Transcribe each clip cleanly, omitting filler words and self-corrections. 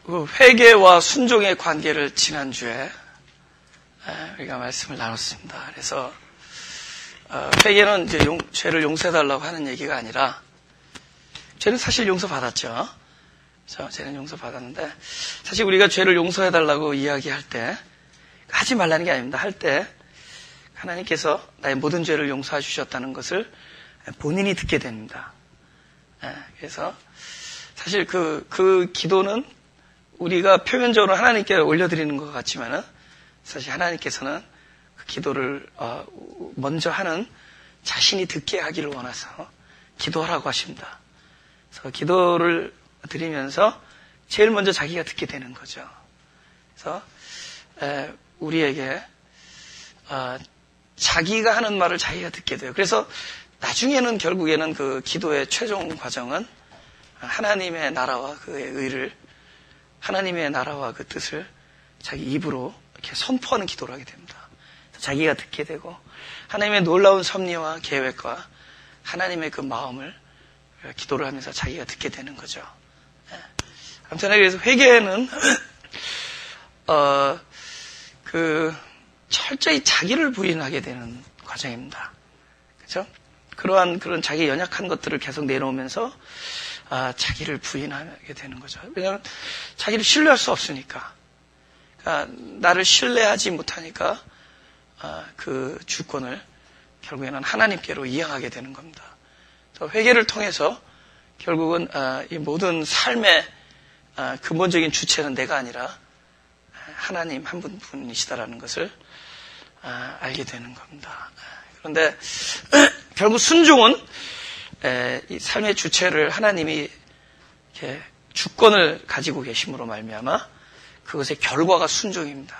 그 회개와 순종의 관계를 지난주에 우리가 말씀을 나눴습니다. 그래서 회개는 이제 죄를 용서해달라고 하는 얘기가 아니라, 죄는 사실 용서받았죠. 그래서 죄는 용서받았는데, 사실 우리가 죄를 용서해달라고 이야기할 때 하지 말라는 게 아닙니다. 할 때 하나님께서 나의 모든 죄를 용서해 주셨다는 것을 본인이 듣게 됩니다. 그래서 사실 그 기도는 우리가 표면적으로 하나님께 올려드리는 것 같지만은, 사실 하나님께서는 그 기도를 먼저 하는 자신이 듣게 하기를 원해서 기도하라고 하십니다. 그래서 기도를 드리면서 제일 먼저 자기가 듣게 되는 거죠. 그래서 우리에게 자기가 하는 말을 자기가 듣게 돼요. 그래서 나중에는 결국에는 그 기도의 최종 과정은 하나님의 나라와 그의 의를, 하나님의 나라와 그 뜻을 자기 입으로 이렇게 선포하는 기도를 하게 됩니다. 자기가 듣게 되고, 하나님의 놀라운 섭리와 계획과 하나님의 그 마음을 기도를 하면서 자기가 듣게 되는 거죠. 아무튼 그래서 회개는 철저히 자기를 부인하게 되는 과정입니다. 그렇죠? 그런 자기 연약한 것들을 계속 내놓으면서 자기를 부인하게 되는 거죠. 왜냐하면 자기를 신뢰할 수 없으니까. 나를 신뢰하지 못하니까 그 주권을 결국에는 하나님께로 이양하게 되는 겁니다. 회개를 통해서 결국은 이 모든 삶의 근본적인 주체는 내가 아니라 하나님 한 분이시다라는 것을 알게 되는 겁니다. 그런데 결국 순종은 이 삶의 주체를 하나님이 이렇게 주권을 가지고 계심으로 말미암아 그것의 결과가 순종입니다.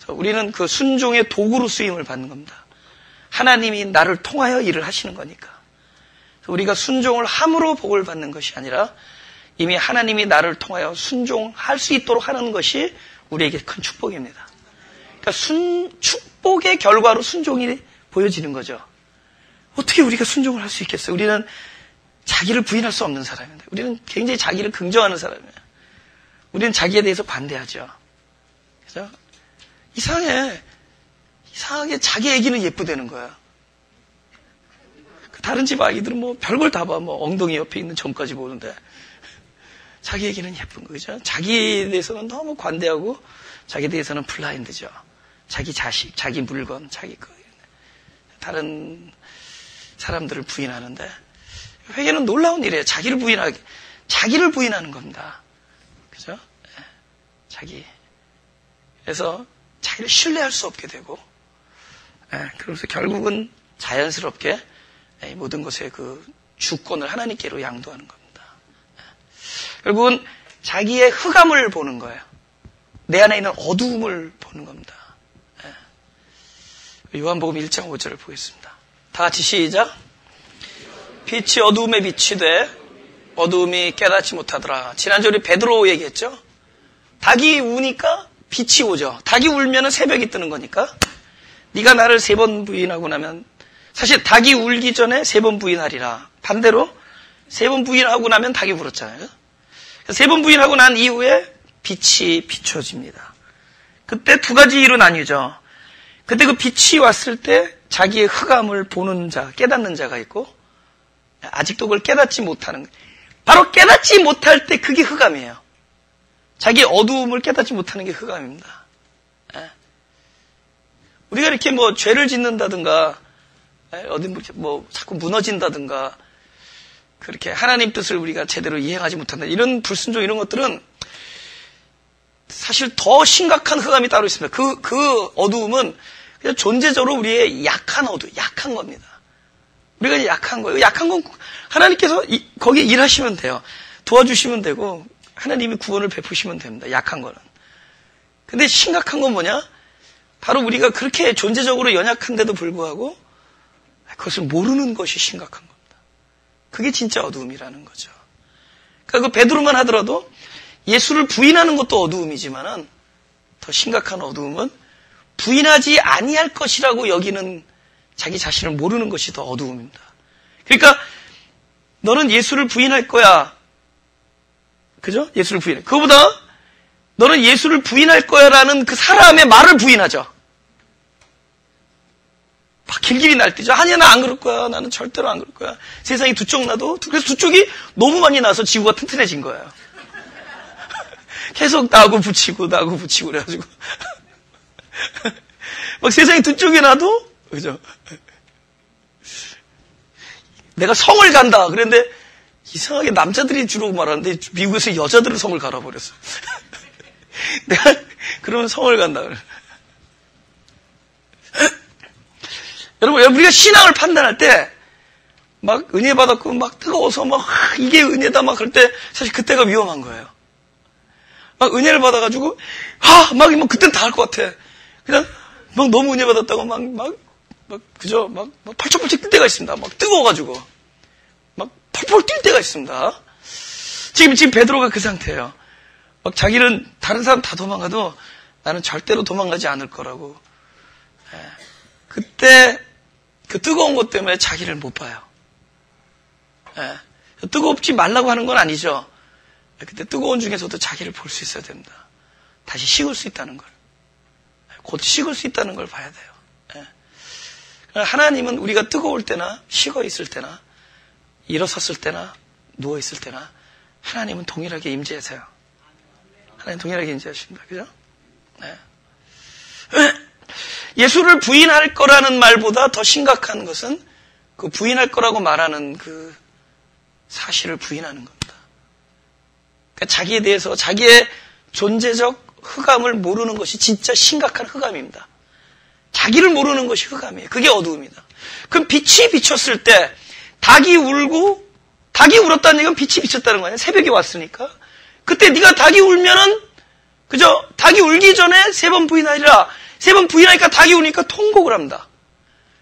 우리는 그 순종의 도구로 쓰임을 받는 겁니다. 하나님이 나를 통하여 일을 하시는 거니까. 우리가 순종을 함으로 복을 받는 것이 아니라 이미 하나님이 나를 통하여 순종할 수 있도록 하는 것이 우리에게 큰 축복입니다. 그러니까 축복의 결과로 순종이 보여지는 거죠. 어떻게 우리가 순종을 할 수 있겠어요? 우리는 자기를 부인할 수 없는 사람입니다. 우리는 굉장히 자기를 긍정하는 사람이에요. 우리는 자기에 대해서 반대하죠. 그래서 이상하게 자기 얘기는 예쁘다는 거야. 다른 집 아기들은 뭐 별걸 다 봐. 뭐 엉덩이 옆에 있는 점까지 보는데 자기 얘기는 예쁜 거죠. 자기에 대해서는 너무 관대하고 자기에 대해서는 블라인드죠. 자기 자식, 자기 물건, 자기 거. 다른 사람들을 부인하는데 회개는 놀라운 일이에요. 자기를 부인하는 겁니다. 그죠? 자기. 그래서 자기를 신뢰할 수 없게 되고, 그래서 결국은 자연스럽게 모든 것의 그 주권을 하나님께로 양도하는 겁니다. 결국은 자기의 흑암을 보는 거예요. 내 안에 있는 어두움을 보는 겁니다. 요한복음 1장 5절을 보겠습니다. 다 같이 시작. 빛이 어두움에 비치되 어두움이 깨닫지 못하더라. 지난주에 우리 베드로 얘기했죠. 닭이 우니까 빛이 오죠. 닭이 울면은 새벽이 뜨는 거니까. 네가 나를 3번 부인하고 나면, 사실 닭이 울기 전에 3번 부인하리라. 반대로 3번 부인하고 나면 닭이 울었잖아요. 3번 부인하고 난 이후에 빛이 비춰집니다. 그때 2가지 일로 나뉘죠. 그때 그 빛이 왔을 때 자기의 흑암을 보는 자, 깨닫는 자가 있고, 아직도 그걸 깨닫지 못하는, 바로 깨닫지 못할 때 그게 흑암이에요. 자기 어두움을 깨닫지 못하는 게 흑암입니다. 우리가 이렇게 뭐 죄를 짓는다든가, 어디 뭐 자꾸 무너진다든가, 그렇게 하나님 뜻을 우리가 제대로 이행하지 못한다, 이런 불순종, 이런 것들은 사실 더 심각한 흑암이 따로 있습니다. 그 어두움은 그냥 존재적으로 우리의 약한 겁니다. 우리가 약한 거예요. 약한 건 하나님께서 거기에 일하시면 돼요. 도와주시면 되고, 하나님이 구원을 베푸시면 됩니다. 약한 거는. 근데 심각한 건 뭐냐? 바로 우리가 그렇게 존재적으로 연약한데도 불구하고 그것을 모르는 것이 심각한 겁니다. 그게 진짜 어두움이라는 거죠. 그러니까 그 베드로만 하더라도 예수를 부인하는 것도 어두움이지만은 더 심각한 어두움은 부인하지 아니할 것이라고 여기는 자기 자신을 모르는 것이 더 어두움입니다. 그러니까 너는 예수를 부인할 거야 그죠? 예수를 부인해. 그거보다 너는 예수를 부인할 거야라는 그 사람의 말을 부인하죠. 막 길길이 날뛰죠. 아니야, 나 안 그럴 거야. 나는 절대로 안 그럴 거야. 세상이 두 쪽 나도. 그래서 두 쪽이 너무 많이 나서 지구가 튼튼해진 거예요. 계속 나하고 붙이고 그래가지고. 막 세상이 두 쪽이 나도, 그죠? 내가 성을 간다. 그런데 이상하게 남자들이 주로 말하는데 미국에서 여자들은 성을 갈아버렸어. 내가 그러면 성을 간다. 여러분, 우리가 신앙을 판단할 때 막 은혜 받았고 막 뜨거워서 막 이게 은혜다 막 그럴 때 사실 그때가 위험한 거예요. 막 은혜를 받아가지고 막 그땐 다 할 것 같아. 그냥 막 너무 은혜 받았다고 막 그죠? 막 펄쩍펄쩍 뛸 때가 있습니다. 막 뜨거워가지고 막 펄펄 뛸 때가 있습니다. 지금 베드로가 그 상태예요. 막 자기는 다른 사람 다 도망가도 나는 절대로 도망가지 않을 거라고. 그때 그 뜨거운 것 때문에 자기를 못 봐요. 뜨겁지 말라고 하는 건 아니죠. 그때 뜨거운 중에서도 자기를 볼 수 있어야 됩니다. 다시 식을 수 있다는 걸. 곧 식을 수 있다는 걸 봐야 돼요. 하나님은 우리가 뜨거울 때나 식어 있을 때나 일어섰을 때나 누워 있을 때나 하나님은 동일하게 임재하세요. 하나님 동일하게 임재하십니다. 그죠? 네. 예수를 부인할 거라는 말보다 더 심각한 것은 그 부인할 거라고 말하는 그 사실을 부인하는 겁니다. 그러니까 자기에 대해서 자기의 존재적 흑암을 모르는 것이 진짜 심각한 흑암입니다. 자기를 모르는 것이 흑암이에요. 그게 어두움이다. 그럼 빛이 비쳤을 때 닭이 울었다는 얘기는 빛이 비쳤다는 거예요. 새벽이 왔으니까. 그때 네가 닭이 울면은 그죠? 닭이 울기 전에 3번 부인하리라. 3번 부인하니까 닭이 우니까 통곡을 합니다.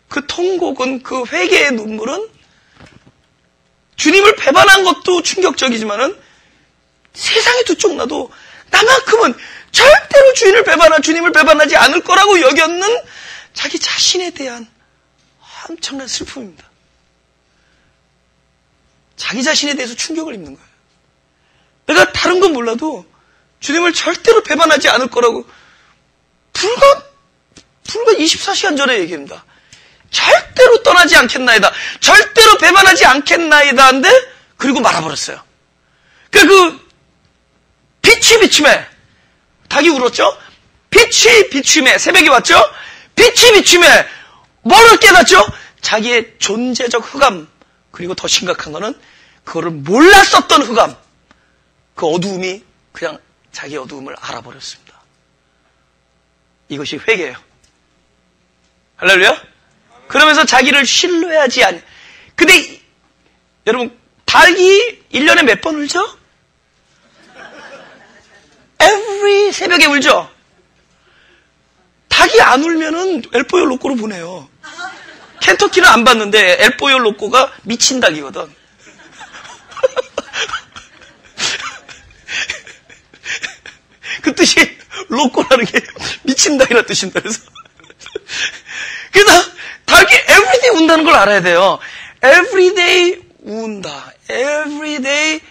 그 통곡은 그 회개의 눈물은 주님을 배반한 것도 충격적이지만은 세상에 두 쪽 나도 나만큼은 절대로 주님을 배반하지 않을 거라고 여겼는 자기 자신에 대한 엄청난 슬픔입니다. 자기 자신에 대해서 충격을 입는 거예요. 내가 다른 건 몰라도 주님을 절대로 배반하지 않을 거라고 불과 24시간 전에 얘기합니다. 절대로 떠나지 않겠나이다. 절대로 배반하지 않겠나이다. 한데 그리고 말아버렸어요. 그러니까 그 빛이 비춤에 닭이 울었죠? 빛이 비춤에 새벽이 왔죠? 빛이 비춤에 뭐를 깨닫죠? 자기의 존재적 흑암, 그리고 더 심각한 거는 그거를 몰랐었던 흑암, 그 어두움이 그냥 자기 어두움을 알아버렸습니다. 이것이 회개예요. 할렐루야? 그러면서 자기를 신뢰하지 않. 근데 여러분, 닭이 1년에 몇 번 울죠? every 새벽에 울죠? 닭이 안 울면은 엘포요 로꼬로 보내요. 켄터키는 안 봤는데 엘포요 로꼬가 미친 닭이거든. 그 뜻이 로꼬라는 게 미친 닭이라는 뜻인다. 그래서 닭이 everyday 운다는 걸 알아야 돼요. everyday 운다. everyday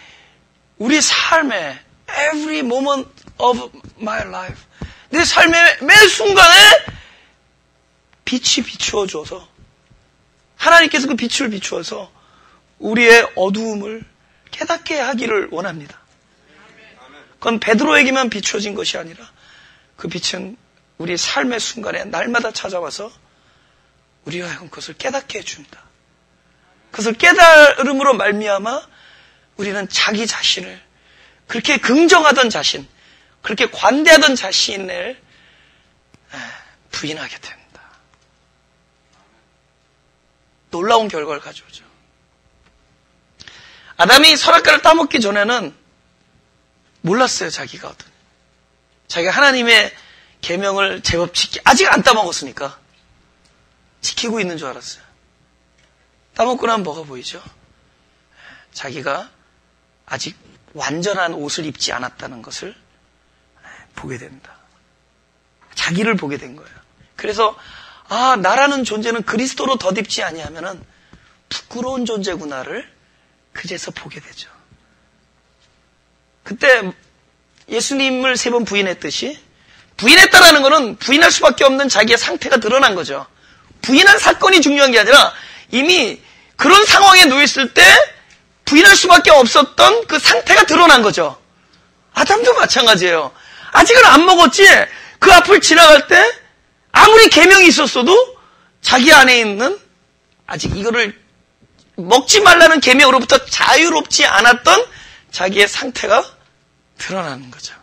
우리 삶에 every moment of my life 내 삶의 매 순간에 빛이 비추어줘서 하나님께서 그 빛을 비추어서 우리의 어두움을 깨닫게 하기를 원합니다. 그건 베드로에게만 비추어진 것이 아니라 그 빛은 우리 삶의 순간에 날마다 찾아와서 우리가 하여금 그것을 깨닫게 해줍니다. 그것을 깨달음으로 말미암아 우리는 자기 자신을 그렇게 긍정하던 자신, 그렇게 관대하던 자신을 부인하게 됩니다. 놀라운 결과를 가져오죠. 아담이 선악과를 따먹기 전에는 몰랐어요, 자기가 어떤. 자기가 하나님의 계명을 제법 아직 안 따먹었으니까 지키고 있는 줄 알았어요. 따먹고 나면 뭐가 보이죠? 자기가 아직 완전한 옷을 입지 않았다는 것을 보게 됩니다. 자기를 보게 된 거예요. 그래서 나라는 존재는 그리스도로 덧입지 아니하면은 부끄러운 존재구나를 그제서 보게 되죠. 그때 예수님을 3번 부인했듯이 부인했다라는 것은 부인할 수밖에 없는 자기의 상태가 드러난 거죠. 부인한 사건이 중요한 게 아니라 이미 그런 상황에 놓였을 때 부인할 수밖에 없었던 그 상태가 드러난 거죠. 아담도 마찬가지예요. 아직은 안 먹었지 그 앞을 지나갈 때 아무리 계명이 있었어도 자기 안에 있는 아직 이거를 먹지 말라는 계명으로부터 자유롭지 않았던 자기의 상태가 드러나는 거죠.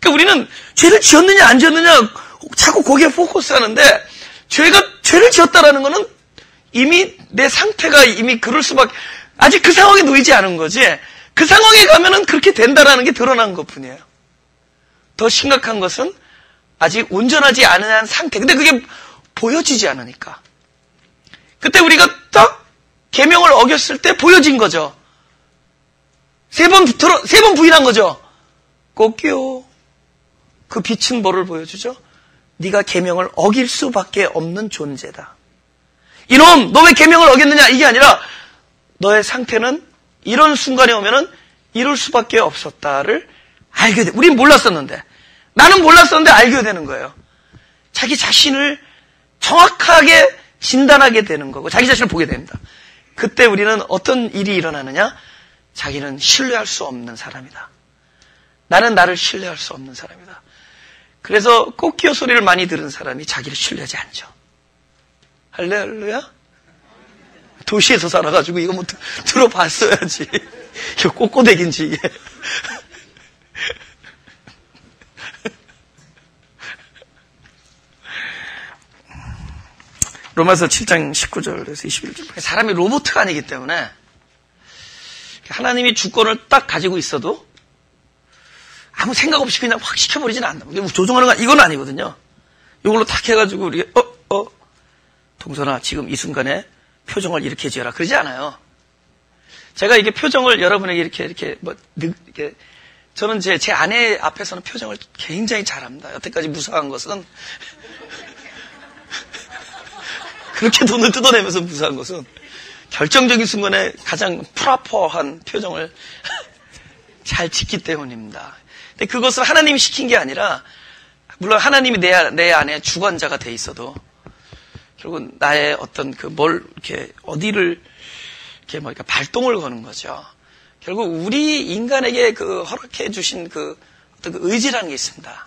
그러니까 우리는 죄를 지었느냐 안 지었느냐 자꾸 거기에 포커스하는데 죄를 지었다라는 거는 이미 내 상태가 이미 그럴 수밖에 아직 그 상황에 놓이지 않은 거지. 그 상황에 가면은 그렇게 된다라는 게 드러난 것뿐이에요. 더 심각한 것은 아직 온전하지 않은 상태. 근데 그게 보여지지 않으니까. 그때 우리가 딱 계명을 어겼을 때 보여진 거죠. 3번 부인한 거죠. 꼭요. 그 빛은 뭐를 보여주죠? 네가 계명을 어길 수밖에 없는 존재다. 이놈, 너 왜 계명을 어겼느냐? 이게 아니라 너의 상태는 이런 순간이 오면은 이럴 수밖에 없었다를 알게 돼. 우린 몰랐었는데, 나는 몰랐었는데 알게 되는 거예요. 자기 자신을 정확하게 진단하게 되는 거고, 자기 자신을 보게 됩니다. 그때 우리는 어떤 일이 일어나느냐? 자기는 신뢰할 수 없는 사람이다. 나는 나를 신뢰할 수 없는 사람이다. 그래서 꽃기호 소리를 많이 들은 사람이 자기를 신뢰하지 않죠. 할렐루야? 도시에서 살아가지고 이거 뭐 들어봤어야지. 이거 꼬꼬대기인지 이게. 로마서 7장 19절에서 21절. 사람이 로봇가 아니기 때문에 하나님이 주권을 딱 가지고 있어도 아무 생각 없이 그냥 확 시켜버리지는 않는다. 조종하는 건 이건 아니거든요. 이걸로 탁 해가지고 우리가 동선아 지금 이 순간에 표정을 이렇게 지어라 그러지 않아요. 제가 이게 표정을 여러분에게 이렇게 저는 제 아내 앞에서는 표정을 굉장히 잘합니다. 여태까지 무사한 것은 그렇게 돈을 뜯어내면서 무사한 것은 결정적인 순간에 가장 프라퍼한 표정을 잘 짓기 때문입니다. 근데 그것을 하나님이 시킨 게 아니라, 물론 하나님이 내 안에 주관자가 돼 있어도, 결국 나의 어떤 어디를, 이렇게 발동을 거는 거죠. 결국 우리 인간에게 허락해 주신 어떤 의지라는 게 있습니다.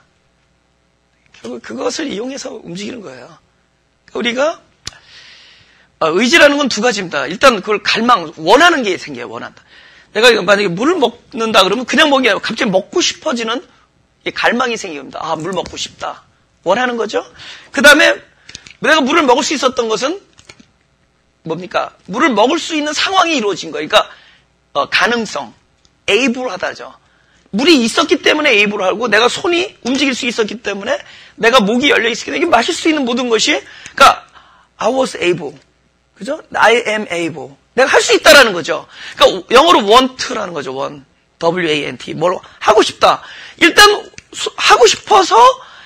결국 그것을 이용해서 움직이는 거예요. 우리가, 의지라는 건 두 가지입니다. 일단 그걸 원하는 게 생겨요, 원한다. 내가 만약에 물을 먹는다 그러면 그냥 먹는 게 아니라 갑자기 먹고 싶어지는 갈망이 생깁니다. 아, 물 먹고 싶다. 원하는 거죠. 그 다음에 내가 물을 먹을 수 있었던 것은 뭡니까? 물을 먹을 수 있는 상황이 이루어진 거예요. 그러니까 가능성, 에이블하다죠. 물이 있었기 때문에 에이블하고 내가 손이 움직일 수 있었기 때문에 내가 목이 열려 있었기 때문에 마실 수 있는 모든 것이 그러니까 I was able. 그죠? I am able. 내가 할 수 있다라는 거죠. 그러니까 영어로 want라는 거죠. want. W-A-N-T. 뭘 하고 싶다. 일단 하고 싶어서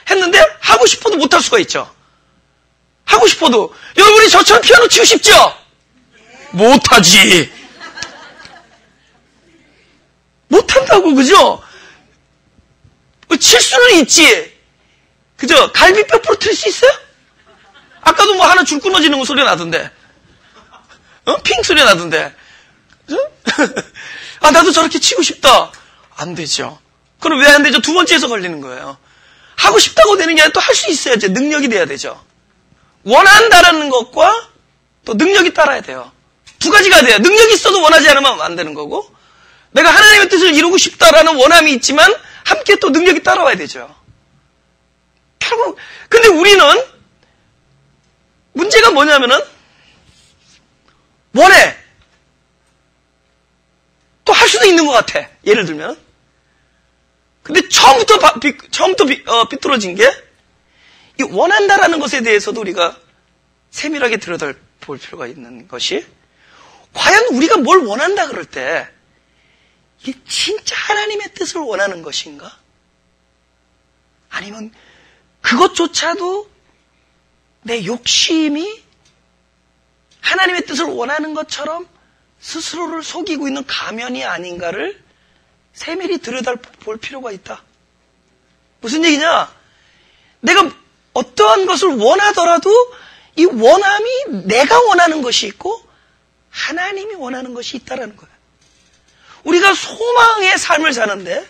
했는데 하고 싶어도 못할 수가 있죠. 하고 싶어도 여러분이 저처럼 피아노 치고 싶죠? 못하지. 못한다고. 그죠? 칠 수는 있지. 그죠? 갈비뼈 부러뜨릴 수 있어요? 아까도 뭐 하나 줄 끊어지는 소리 나던데. 핑 소리 나던데. 아, 나도 저렇게 치고 싶다. 안 되죠. 그럼 왜 안 되죠? 두 번째에서 걸리는 거예요. 하고 싶다고 되는 게 아니라 또 할 수 있어야지. 능력이 돼야 되죠. 원한다라는 것과 또 능력이 따라야 돼요. 두 가지가 돼요. 능력이 있어도 원하지 않으면 안 되는 거고, 내가 하나님의 뜻을 이루고 싶다라는 원함이 있지만 함께 또 능력이 따라와야 되죠. 결국 근데 우리는 문제가 뭐냐면은 원해. 또 할 수도 있는 것 같아. 예를 들면. 근데 처음부터 비뚤어진 게 이 원한다라는 것에 대해서도 우리가 세밀하게 들여다볼 필요가 있는 것이 과연 우리가 뭘 원한다 그럴 때 이게 진짜 하나님의 뜻을 원하는 것인가? 아니면 그것조차도 내 욕심이 하나님의 뜻을 원하는 것처럼 스스로를 속이고 있는 가면이 아닌가를 세밀히 들여다볼 필요가 있다. 무슨 얘기냐? 내가 어떠한 것을 원하더라도 이 원함이 내가 원하는 것이 있고 하나님이 원하는 것이 있다라는 거예요. 우리가 소망의 삶을 사는데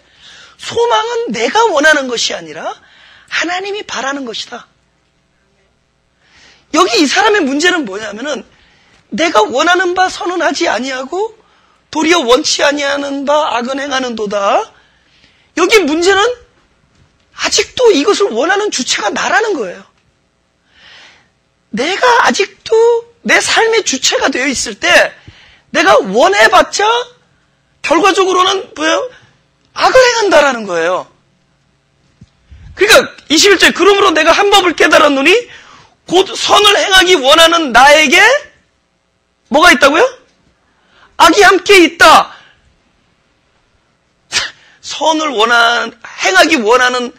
소망은 내가 원하는 것이 아니라 하나님이 바라는 것이다. 여기 이 사람의 문제는 뭐냐면은 내가 원하는 바 선언하지 아니하고 도리어 원치 아니하는 바 악은 행하는도다. 여기 문제는 아직도 이것을 원하는 주체가 나라는 거예요. 내가 아직도 내 삶의 주체가 되어 있을 때 내가 원해봤자 결과적으로는 뭐예요? 악을 행한다라는 거예요. 그러니까 21절 그러므로 내가 한 법을 깨달았노니 곧 선을 행하기 원하는 나에게 뭐가 있다고요? 악이 함께 있다. 선을 행하기 원하는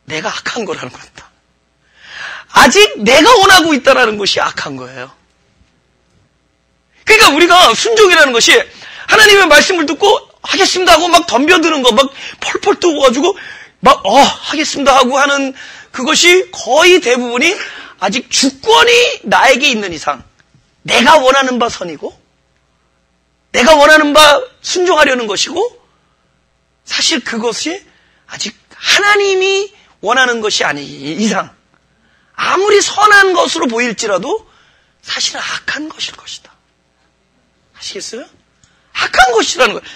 내가 악한 거라는 겁니다. 아직 내가 원하고 있다라는 것이 악한 거예요. 그러니까 우리가 순종이라는 것이 하나님의 말씀을 듣고 하겠습니다 하고 막 덤벼드는 거, 막 펄펄 뜨거워가지고 막 하겠습니다 하고 하는 그것이 거의 대부분이 아직 주권이 나에게 있는 이상 내가 원하는 바 선이고 내가 원하는 바 순종하려는 것이고 사실 그것이 아직 하나님이 원하는 것이 아니기 이상 아무리 선한 것으로 보일지라도 사실은 악한 것일 것이다. 아시겠어요? 악한 것이라는 거예요.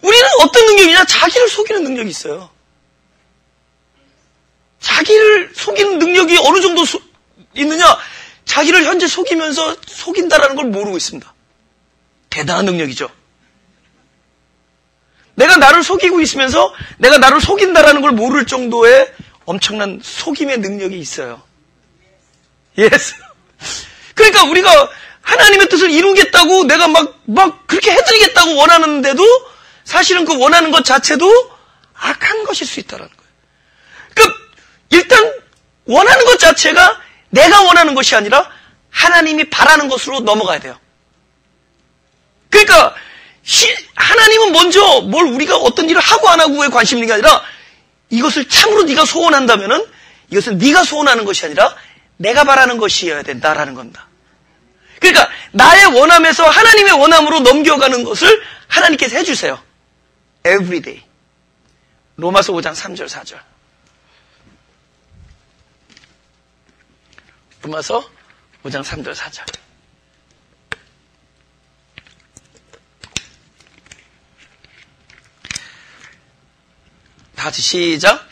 우리는 어떤 능력이냐? 자기를 속이는 능력이 있어요. 자기를 속이는 능력이 어느 정도 있느냐? 자기를 현재 속이면서 속인다라는 걸 모르고 있습니다. 대단한 능력이죠. 내가 나를 속이고 있으면서 내가 나를 속인다라는 걸 모를 정도의 엄청난 속임의 능력이 있어요. 예스. 그러니까 우리가 하나님의 뜻을 이루겠다고 내가 막 그렇게 해드리겠다고 원하는데도 사실은 그 원하는 것 자체도 악한 것일 수 있다는 거예요. 그러니까 일단 원하는 것 자체가 내가 원하는 것이 아니라 하나님이 바라는 것으로 넘어가야 돼요. 그러니까 하나님은 먼저 뭘 우리가 어떤 일을 하고 안 하고에 관심 있는 게 아니라 이것을 참으로 네가 소원한다면은 이것은 네가 소원하는 것이 아니라 내가 바라는 것이어야 된다라는 겁니다. 그러니까 나의 원함에서 하나님의 원함으로 넘겨가는 것을 하나님께서 해주세요. Every day. 로마서 5장 3절 4절. 로마서 5장 3절 4절. 다 같이 시작.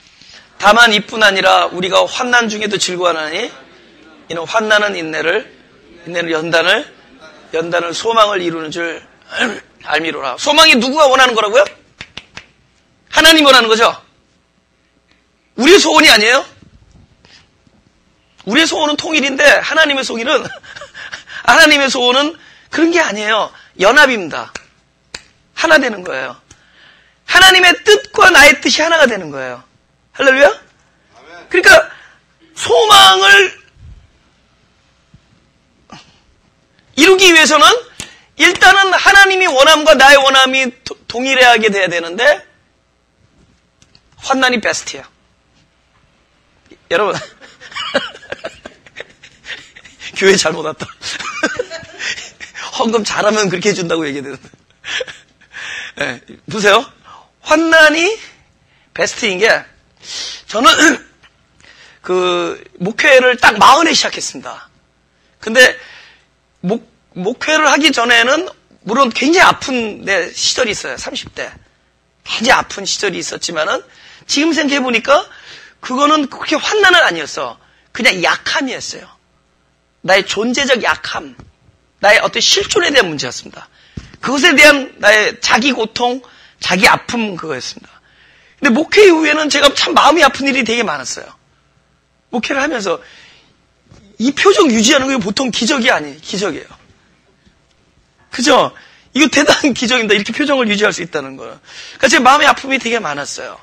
다만 이뿐 아니라 우리가 환난 중에도 즐거워하나니 이는 환난은 인내를 연단을 소망을 이루는 줄 알미로라. 소망이 누구가 원하는 거라고요? 하나님 원하는 거죠? 우리의 소원이 아니에요? 우리의 소원은 통일인데 하나님의 소원은 그런 게 아니에요. 연합입니다. 하나 되는 거예요. 하나님의 뜻과 나의 뜻이 하나가 되는 거예요. 할렐루야? 그러니까 소망을 이루기 위해서는 일단은 하나님이 원함과 나의 원함이 동일하게 돼야 되는데 환난이 베스트야. 여러분 교회 잘못 왔다. 헌금 잘하면 그렇게 해준다고 얘기되는데 네, 보세요. 환난이 베스트인 게 저는 그 목회를 딱 40에 시작했습니다. 근데 목회를 하기 전에는 물론 굉장히 아픈 내 시절이 있어요. 30대. 굉장히 아픈 시절이 있었지만은 지금 생각해보니까 그거는 그렇게 환난은 아니었어. 그냥 약함이었어요. 나의 존재적 약함, 나의 어떤 실존에 대한 문제였습니다. 그것에 대한 나의 자기 고통, 자기 아픔 그거였습니다. 근데 목회 이후에는 제가 참 마음이 아픈 일이 되게 많았어요. 목회를 하면서 이 표정 유지하는 게 보통 기적이 아니에요. 기적이에요. 그죠? 이거 대단한 기적입니다. 이렇게 표정을 유지할 수 있다는 거예요. 그러니까 제 마음의 아픔이 되게 많았어요.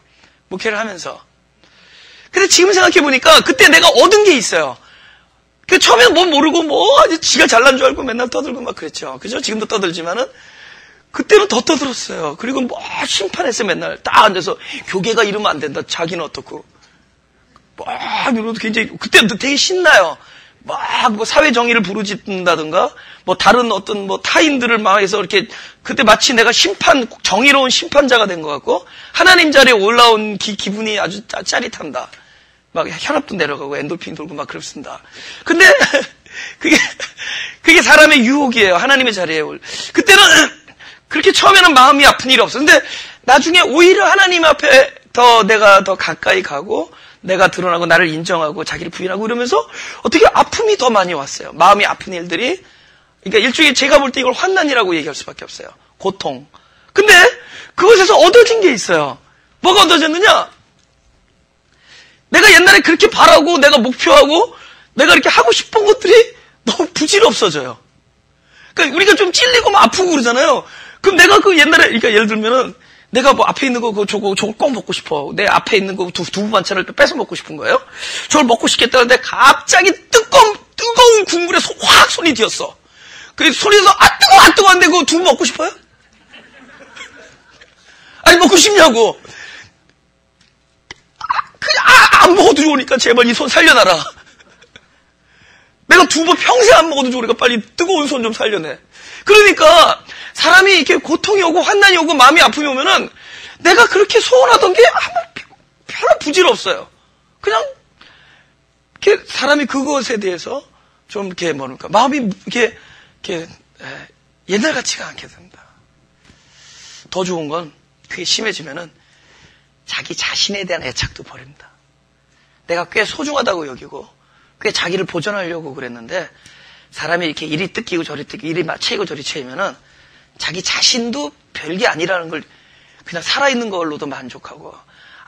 목회를 하면서. 근데 지금 생각해보니까 그때 내가 얻은 게 있어요. 그 처음에는 뭐 모르고 아주 지가 잘난 줄 알고 맨날 떠들고 막 그랬죠. 그죠? 지금도 떠들지만은 그때는 더 떠들었어요. 그리고 심판했어요. 맨날 딱 앉아서 교계가 이러면 안 된다. 자기는 어떻고. 이러도 굉장히 그때도 되게 신나요. 사회 정의를 부르짖는다든가 다른 어떤 타인들을 막 해서 이렇게 그때 마치 내가 정의로운 심판자가 된 것 같고 하나님 자리에 올라온 기분이 아주 짜릿합니다. 막 혈압도 내려가고 엔돌핀 돌고 막 그렇습니다. 근데 그게 사람의 유혹이에요. 하나님의 자리에 그때는 그렇게 처음에는 마음이 아픈 일이 없어. 근데 나중에 오히려 하나님 앞에 내가 더 가까이 가고 내가 드러나고 나를 인정하고 자기를 부인하고 이러면서 어떻게 아픔이 더 많이 왔어요. 마음이 아픈 일들이. 그러니까 일종의 제가 볼 때 이걸 환난이라고 얘기할 수밖에 없어요. 고통. 근데 그것에서 얻어진 게 있어요. 뭐가 얻어졌느냐? 내가 옛날에 그렇게 바라고 내가 목표하고 내가 이렇게 하고 싶은 것들이 너무 부질없어져요. 그러니까 우리가 좀 찔리고 막 아프고 그러잖아요. 그럼 내가 옛날에 그러니까 예를 들면은 내가 앞에 있는 거 저걸 꼭 먹고 싶어. 내 앞에 있는 거 두부 반찬을 뺏어 먹고 싶은 거예요. 저걸 먹고 싶겠다는데 갑자기 뜨거운 국물에 확 손이 튀었어. 그 손에서 뜨거운데 그거 두부 먹고 싶어요? 아니 먹고 싶냐고. 그냥 안 먹어도 좋으니까 제발 이 손 살려놔라. 내가 두부 평생 안 먹어도 좋으니까 빨리 뜨거운 손 좀 살려내. 그러니까 사람이 이렇게 고통이 오고 환난이 오고 마음이 아픔이 오면은 내가 그렇게 소원하던 게 별로 부질없어요. 그냥 이렇게 사람이 그것에 대해서 좀 이렇게 마음이 이렇게 옛날 같지가 않게 됩니다. 더 좋은 건 그게 심해지면은 자기 자신에 대한 애착도 버립니다. 내가 꽤 소중하다고 여기고 꽤 자기를 보존하려고 그랬는데 사람이 이렇게 이리 뜯기고 저리 뜯기고 이리 채이고 저리 채이면은 자기 자신도 별게 아니라는 걸 그냥 살아있는 걸로도 만족하고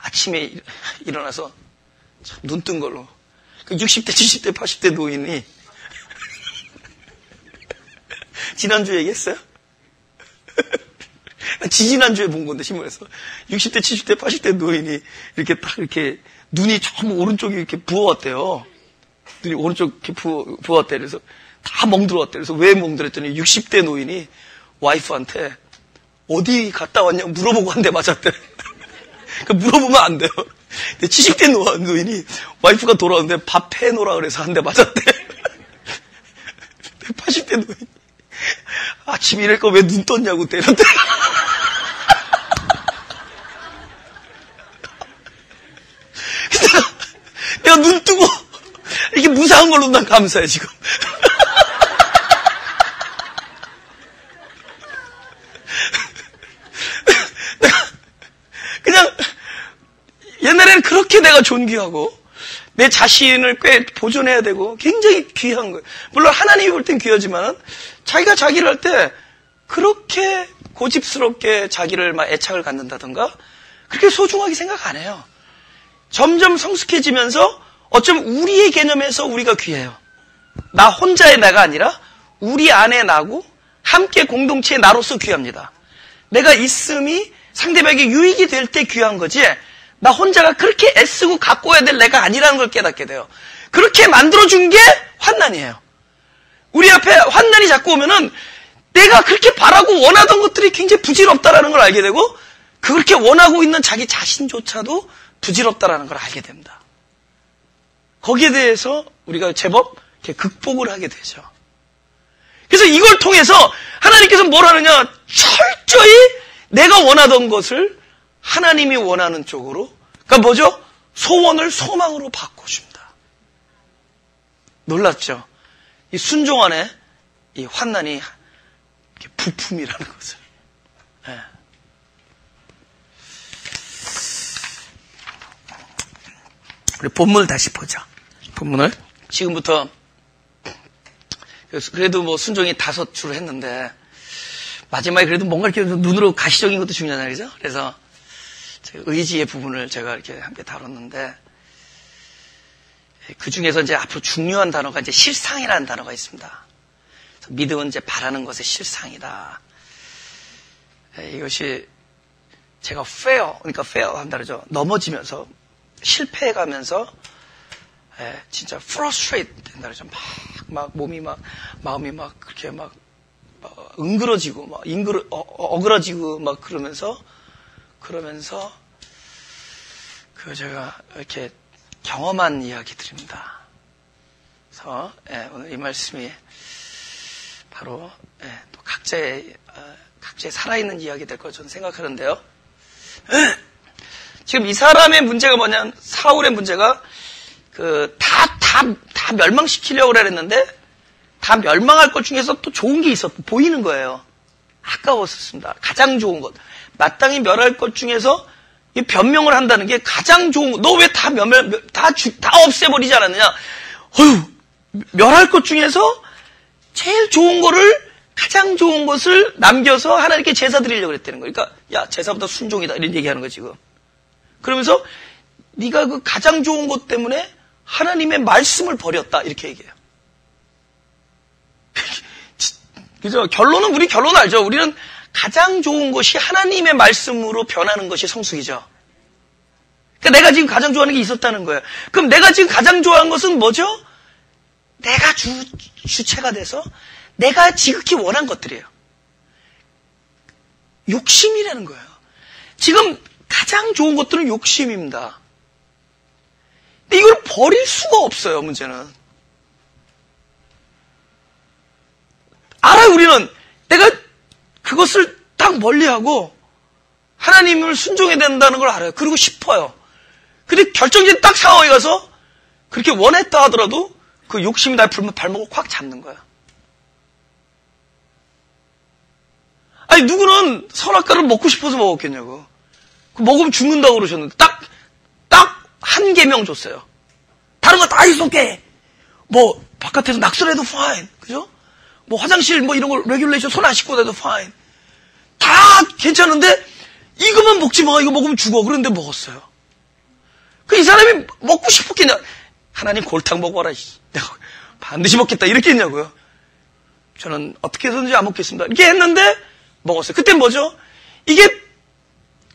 아침에 일어나서 눈 뜬 걸로 60대, 70대, 80대 노인이 지난주에 얘기했어요? 지지난주에 본 건데 신문에서 60대, 70대, 80대 노인이 이렇게 딱 이렇게 눈이 전부 오른쪽이 이렇게 부어왔대요. 눈이 오른쪽 이렇게 부었대. 그래서 다 멍들어왔대. 그래서 왜 멍들었더니 60대 노인이 와이프한테 어디 갔다 왔냐고 물어보고 한 대 맞았대. 그러니까 물어보면 안 돼요. 70대 노인이 와이프가 돌아오는데 밥 해놓으라 그래서 한 대 맞았대. 80대 노인이 아침에 이럴 거 왜 눈 떴냐고 때렸대. 내가 눈 뜨고 이렇게 무사한 걸로 난 감사해 지금. 그냥 옛날에는 그렇게 내가 존귀하고 내 자신을 꽤 보존해야 되고 굉장히 귀한 거예요. 물론 하나님이 볼 땐 귀하지만 자기가 자기를 할 때 그렇게 고집스럽게 자기를 막 애착을 갖는다던가 그렇게 소중하게 생각 안 해요. 점점 성숙해지면서 어쩌면 우리의 개념에서 우리가 귀해요. 나 혼자의 나가 아니라 우리 안에 나고 함께 공동체의 나로서 귀합니다. 내가 있음이 상대방에게 유익이 될 때 귀한 거지 나 혼자가 그렇게 애쓰고 갖고 와야 될 내가 아니라는 걸 깨닫게 돼요. 그렇게 만들어준 게 환난이에요. 우리 앞에 환난이 자꾸 오면은 내가 그렇게 바라고 원하던 것들이 굉장히 부질없다라는 걸 알게 되고 그렇게 원하고 있는 자기 자신조차도 부질없다라는 걸 알게 됩니다. 거기에 대해서 우리가 제법 이렇게 극복을 하게 되죠. 그래서 이걸 통해서 하나님께서 뭘 하느냐 철저히 내가 원하던 것을 하나님이 원하는 쪽으로 그러니까 뭐죠? 소원을 소망으로 바꿔줍니다. 놀랍죠? 이 순종 안에 이 환난이 부품이라는 것을. 네. 우리 본문을 다시 보자. 본문을 지금부터 그래도 뭐 순종이 5주를 했는데 마지막에 그래도 뭔가 이렇게 눈으로 가시적인 것도 중요하잖아요, 그죠? 그래서 의지의 부분을 제가 이렇게 함께 다뤘는데 그 중에서 이제 앞으로 중요한 단어가 이제 실상이라는 단어가 있습니다. 믿음은 이제 바라는 것의 실상이다. 이것이 제가 그러니까 한다르죠. 넘어지면서 실패해가면서 진짜 frustrate 된다 그러죠. 막 몸이 마음이 그렇게 응그러지고 어그러지고 그러면서 제가 이렇게 경험한 이야기들입니다. 그래서 오늘 이 말씀이 바로 또 각자의 살아있는 이야기 될 거라 저는 생각하는데요. 지금 이 사람의 문제가 뭐냐면, 사울의 문제가 다 멸망시키려고 그랬는데 다 멸망할 것 중에서 또 좋은 게 보이는 거예요. 아까웠었습니다. 가장 좋은 것, 마땅히 멸할 것 중에서 이 변명을 한다는 게 가장 좋은 거. 너 왜 다 없애버리지 않았느냐? 멸할 것 중에서 제일 좋은 거를, 가장 좋은 것을 남겨서 하나님께 제사 드리려고 그랬다는 거예요. 그러니까 야, 제사보다 순종이다 이런 얘기하는 거지 지금. 그러면서 네가 그 가장 좋은 것 때문에 하나님의 말씀을 버렸다 이렇게 얘기해요. 그죠? 우리 결론 알죠? 우리는 가장 좋은 것이 하나님의 말씀으로 변하는 것이 성숙이죠. 그러니까 내가 지금 가장 좋아하는 게 있었다는 거예요. 그럼 내가 지금 가장 좋아하는 것은 뭐죠? 내가 주체가 돼서 내가 지극히 원한 것들이에요. 욕심이라는 거예요. 지금 가장 좋은 것들은 욕심입니다. 근데 이걸 버릴 수가 없어요, 문제는. 알아요, 우리는. 내가 그것을 딱 멀리하고 하나님을 순종해야 된다는 걸 알아요. 그러고 싶어요. 근데 결정적인 딱 상황에 가서 그렇게 원했다 하더라도 그 욕심이 나의 발목을 콱 잡는 거야. 아니, 누구는 선악과를 먹고 싶어서 먹었겠냐고. 먹으면 죽는다고 그러셨는데, 딱 한 계명 줬어요. 다른 거 다 있었게. 바깥에서 낙서해도 fine. 그죠? 화장실 이런 걸, 레귤레이션 손 안 씻고 해도 fine. 다 괜찮은데, 이거만 먹지 마. 이거 먹으면 죽어. 그런데 먹었어요. 이 사람이 먹고 싶었겠냐. 하나님 골탕 먹어라. 내가 반드시 먹겠다. 이렇게 했냐고요. 저는 어떻게 해서든지 안 먹겠습니다. 이렇게 했는데, 먹었어요. 그때 뭐죠? 이게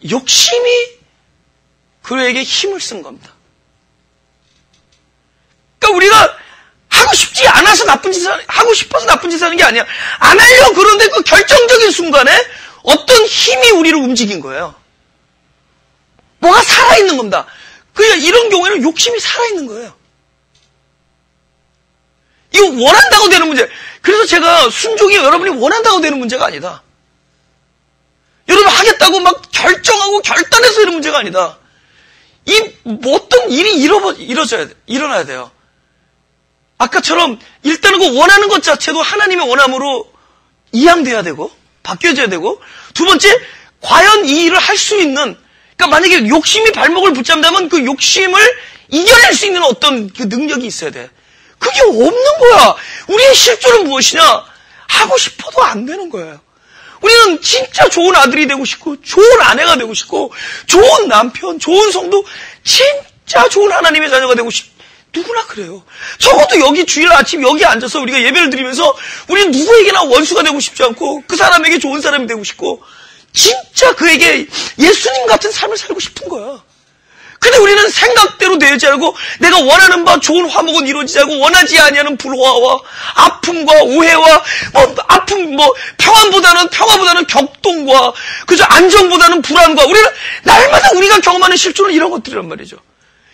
욕심이 그에게 힘을 쓴 겁니다. 그러니까 우리가 하고 싶지 않아서 하고 싶어서 나쁜 짓을 하는 게 아니야. 안 하려고 그러는데 그 결정적인 순간에 어떤 힘이 우리를 움직인 거예요. 뭐가 살아있는 겁니다. 그러니까 이런 경우에는 욕심이 살아있는 거예요. 이거 원한다고 되는 문제. 그래서 제가 순종이 여러분이 원한다고 되는 문제가 아니다. 여러분 하겠다고 결정하고 결단해서 이런 문제가 아니다. 어떤 일이 일어나야 돼요. 아까처럼 일단은 그 원하는 것 자체도 하나님의 원함으로 이양돼야 되고 바뀌어져야 되고, 두 번째, 과연 이 일을 할 수 있는, 그러니까 만약에 욕심이 발목을 붙잡는다면 그 욕심을 이겨낼 수 있는 어떤 그 능력이 있어야 돼. 그게 없는 거야. 우리의 실존은 무엇이냐? 하고 싶어도 안 되는 거예요. 우리는 진짜 좋은 아들이 되고 싶고, 좋은 아내가 되고 싶고, 좋은 남편, 좋은 성도, 진짜 좋은 하나님의 자녀가 되고 누구나 그래요. 적어도 여기 주일 아침 여기 앉아서 우리가 예배를 드리면서 우리는 누구에게나 원수가 되고 싶지 않고, 그 사람에게 좋은 사람이 되고 싶고, 진짜 그에게 예수님 같은 삶을 살고 싶은 거야. 근데 우리는 생각대로 되지 않고 내가 원하는 바 좋은 화목은 이루어지지 않고 원하지 아니하는 불화와 아픔과 오해와 평화보다는 격동과 그저 안정보다는 불안과, 우리는 날마다 우리가 경험하는 실존은 이런 것들이란 말이죠.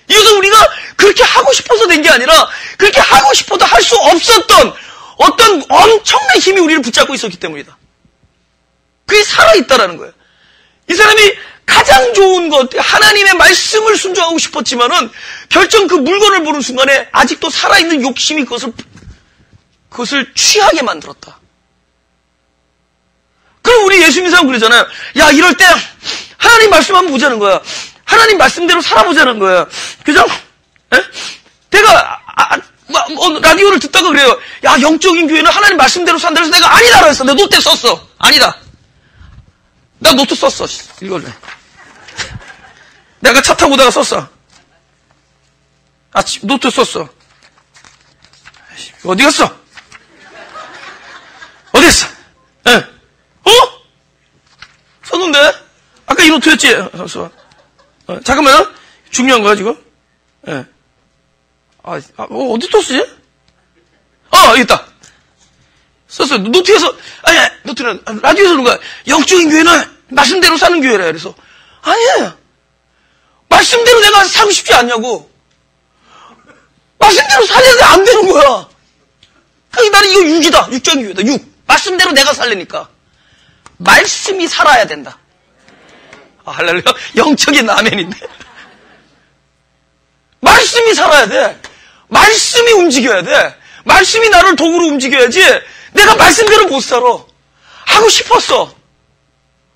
이것은 우리가 그렇게 하고 싶어서 된 게 아니라 그렇게 하고 싶어도 할 수 없었던 어떤 엄청난 힘이 우리를 붙잡고 있었기 때문이다. 그게 살아있다라는 거예요. 이 사람이 가장 좋은 것, 하나님의 말씀을 순종하고 싶었지만은 결정 그 물건을 보는 순간에 아직도 살아있는 욕심이 그것을 취하게 만들었다. 그럼 우리 예수 믿는 사람 그러잖아요. 야, 이럴 때 하나님 말씀 한번 보자는 거야. 하나님 말씀대로 살아보자는 거야. 그죠? 에? 내가 라디오를 듣다가 그래요. 야, 영적인 교회는 하나님 말씀대로 산다 해서 내가 아니다라고 했어. 내가 노트 썼어. 아니다. 나 노트 썼어. 이걸로. 내가 차 타고 오다가 썼어. 노트 썼어. 어디 갔어? 어디 갔어? 예. 썼는데? 아까 이 노트였지? 썼어. 잠깐만요. 중요한 거야, 지금? 예. 어디 떴지? 여기 있다. 썼어요. 노트에서, 노트는, 라디오에서 그런 거야. 영적인 교회는 말씀대로 사는 교회라. 그래서, 아니에요. 말씀대로 내가 살고 싶지 않냐고. 말씀대로 살려는데 안 되는 거야. 나는 이거 육이다. 육적인 교회다. 육. 말씀대로 내가 살려니까. 말씀이 살아야 된다. 할렐루야. 영적인 아멘인데. 말씀이 살아야 돼. 말씀이 움직여야 돼. 말씀이 나를 도구로 움직여야지. 내가 말씀대로 못 살아. 하고 싶었어.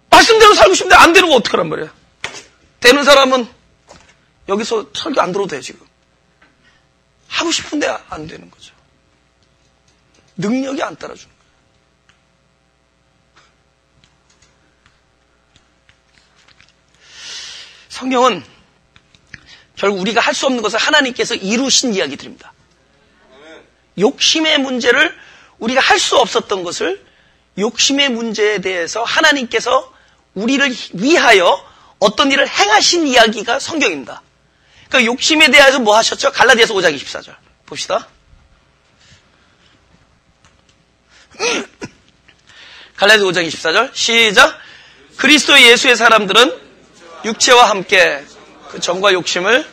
말씀대로 살고 싶은데 안 되는 거 어떡하란 말이야. 되는 사람은 여기서 설교 안 들어도 돼, 지금. 하고 싶은데 안 되는 거죠. 능력이 안 따라주는 거예요. 성경은 결국 우리가 할 수 없는 것을 하나님께서 이루신 이야기들입니다. 욕심의 문제를 우리가 할 수 없었던 것을 욕심의 문제에 대해서 하나님께서 우리를 위하여 어떤 일을 행하신 이야기가 성경입니다. 그러니까 욕심에 대해서 뭐 하셨죠? 갈라디아서 5장 24절 봅시다. 갈라디아서 5장 24절 시작. 그리스도 예수의 사람들은 육체와 함께 그 정과 욕심을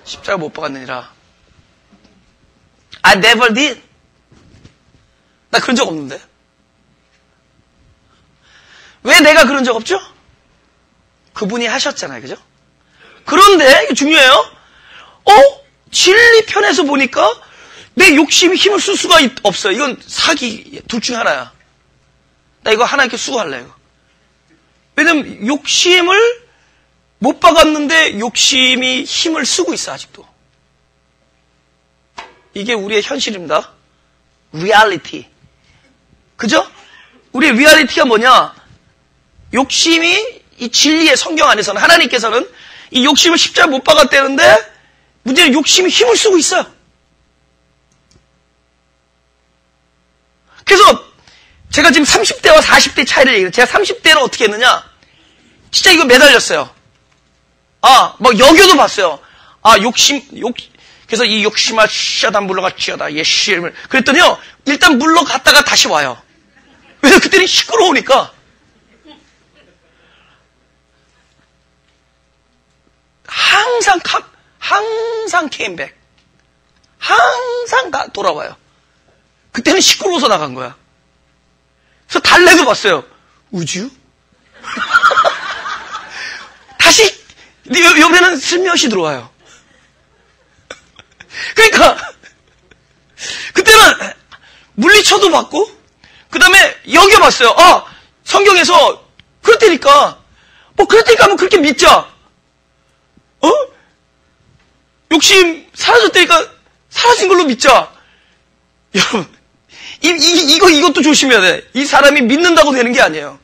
십자가 못 박았느니라. I never did. 나 그런 적 없는데. 왜 내가 그런 적 없죠? 그분이 하셨잖아요. 그죠? 그런데 이게 중요해요. 진리 편에서 보니까 내 욕심이 힘을 쓸 수가 없어요. 이건 사기 둘 중에 하나야. 나 이거 하나님께 수고할래. 이거. 왜냐면 욕심을 못 박았는데 욕심이 힘을 쓰고 있어 아직도. 이게 우리의 현실입니다. 리얼리티. 그죠? 우리의 리얼리티가 뭐냐? 욕심이 이 진리의 성경 안에서는 하나님께서는 이 욕심을 십자가에 못 박았다는데 문제는 욕심이 힘을 쓰고 있어요. 그래서 제가 지금 30대와 40대 차이를 얘기해요. 제가 30대는 어떻게 했느냐? 진짜 이거 매달렸어요. 막 여겨도 봤어요. 그래서 이 욕심아 씨앗 물러갔지어다. 예시를. 그랬더니요. 일단 물러갔다가 다시 와요. 왜냐면 그때는 시끄러우니까. 항상 케임백. 항상 돌아와요. 그때는 시끄러워서 나간 거야. 그래서 달래도 봤어요. 우주? 다시 옆에는 슬며시 들어와요. 그러니까 그때는 물리쳐도 봤고 그 다음에 여겨봤어요. 성경에서 그렇다니까 하면 그렇게 믿자. 욕심 사라졌다니까 사라진 걸로 믿자. 여러분 이것도 조심해야 돼. 이 사람이 믿는다고 되는 게 아니에요.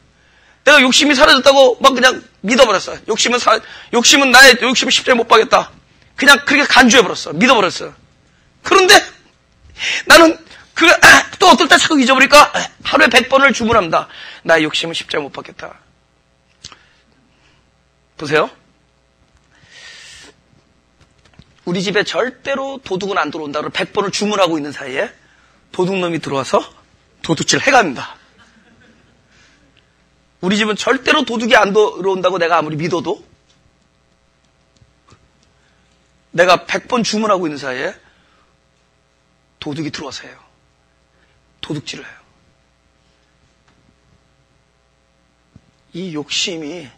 내가 욕심이 사라졌다고 막 그냥 믿어버렸어. 욕심은 나의 욕심을 십자가에 못 박겠다. 그냥 그렇게 간주해버렸어. 믿어버렸어. 그런데 나는 또 어떨 때 자꾸 잊어버리니까 하루에 100번을 주문합니다. 나의 욕심은 십자가에 못 박겠다. 보세요. 우리 집에 절대로 도둑은 안 들어온다고 100번을 주문하고 있는 사이에 도둑놈이 들어와서 도둑질을 해갑니다. 우리 집은 절대로 도둑이 안 들어온다고 내가 아무리 믿어도 내가 100번 주문하고 있는 사이에 도둑이 들어와서 해요. 도둑질을 해요. 이 욕심이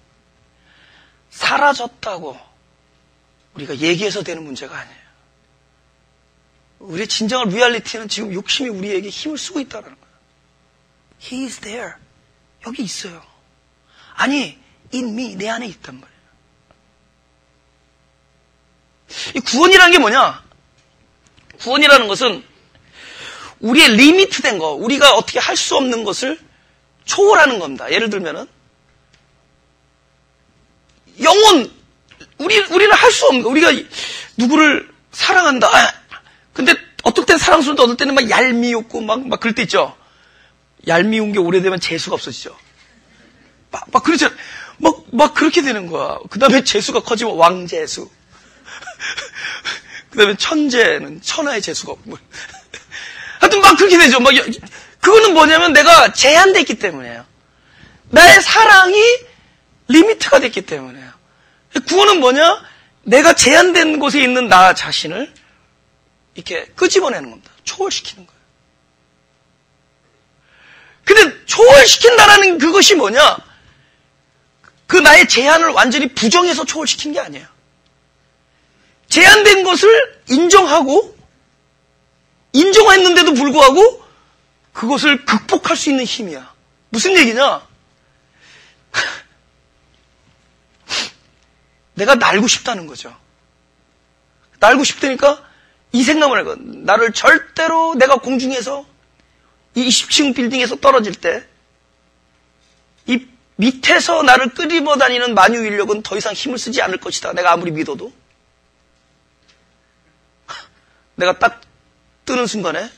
사라졌다고 우리가 얘기해서 되는 문제가 아니에요. 우리의 진정한 리얼리티는 지금 욕심이 우리에게 힘을 쓰고 있다는 거예요. He is there. 여기 있어요. 아니, in me, 내 안에 있단 말이에요. 이 구원이라는 게 뭐냐? 구원이라는 것은 우리의 리미트된 거, 우리가 어떻게 할 수 없는 것을 초월하는 겁니다. 예를 들면은 영혼, 우리는 할 수 없는 거. 우리가 누구를 사랑한다. 근데 어떨 땐 사랑스러운데 어떨 때는 막 얄미웠고 막 그럴 때 있죠. 얄미운 게 오래되면 재수가 없어지죠. 막 그렇죠. 막 그렇게 되는 거야. 그 다음에 재수가 커지면 왕재수. 그 다음에 천재는 천하의 재수가 없고. 하여튼 막 그렇게 되죠. 막, 그거는 뭐냐면 내가 제한됐기 때문이에요. 나의 사랑이 리미트가 됐기 때문이에요. 구원은 뭐냐? 내가 제한된 곳에 있는 나 자신을 이렇게 끄집어내는 겁니다. 초월시키는 거예요. 근데 초월시킨다라는 그것이 뭐냐? 그 나의 제한을 완전히 부정해서 초월시킨 게 아니에요. 제한된 것을 인정했는데도 불구하고 그것을 극복할 수 있는 힘이야. 무슨 얘기냐? 내가 날고 싶다는 거죠. 날고 싶다니까 이 생각을 해요. 나를 절대로 내가 공중에서 이 20층 빌딩에서 떨어질 때 이 밑에서 나를 끄집어 다니는 만유 인력은 더 이상 힘을 쓰지 않을 것이다. 내가 아무리 믿어도. 내가 딱 뜨는 순간에